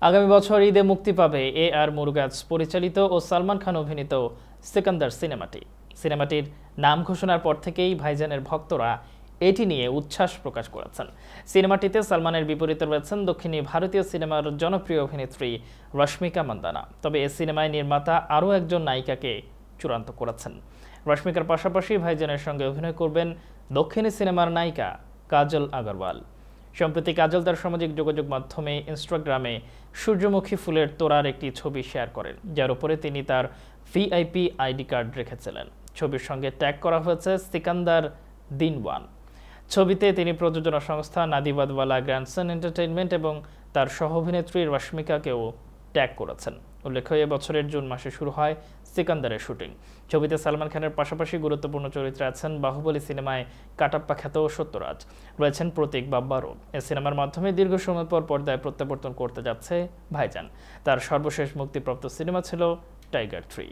আগামী বছর ঈদে মুক্তি পাবে আর মুরুগাজ পরিচালিত ও সালমান খান অভিনীত সিকান্দার সিনেমাটি। সিনেমাটির নাম ঘোষণার পর থেকেই ভাইজানের ভক্তরা এটি নিয়ে উচ্ছ্বাস প্রকাশ করেছেন। সিনেমাটিতে সালমানের বিপরীতে রয়েছেন দক্ষিণী ভারতীয় সিনেমার জনপ্রিয় অভিনেত্রী রশ্মিকা মান্দানা। তবে এ সিনেমায় নির্মাতা আরও একজন নায়িকাকে চূড়ান্ত করেছেন। রশ্মিকার পাশাপাশি ভাইজানের সঙ্গে অভিনয় করবেন দক্ষিণী সিনেমার নায়িকা কাজল আগরওয়াল। সম্প্রতি কাজল তার সামাজিক যোগাযোগ মাধ্যমে ইনস্টাগ্রামে সূর্যমুখী ফুলের তোড়ার একটি ছবি শেয়ার করেন, যার উপরে তিনি তার ভিআইপি আইডি কার্ড রেখেছিলেন। ছবির সঙ্গে ট্যাগ করা হয়েছে সিকান্দার দিনওয়ান। ছবিতে তিনি প্রযোজনা সংস্থা নাদিবাদওয়ালা গ্র্যান্ডসন এন্টারটেইনমেন্ট এবং তার সহ অভিনেত্রী রশ্মিকাকেও ট্যাগ করেছেন। উল্লেখ্য, বছরের জুন মাসে শুরু হয় সিকান্দারের শুটিং। ছবিতে সালমান খানের পাশাপাশি গুরুত্বপূর্ণ চরিত্রে আছেন বাহুবলী সিনেমায় কাটাপ্পা খ্যাত সত্যরাজ, রয়েছেন প্রতীক বাব্বারও। এ সিনেমার মাধ্যমে দীর্ঘ সময় পর পর্দায় প্রত্যাবর্তন করতে যাচ্ছে ভাইজান। তার সর্বশেষ মুক্তিপ্রাপ্ত সিনেমা ছিল টাইগার 3।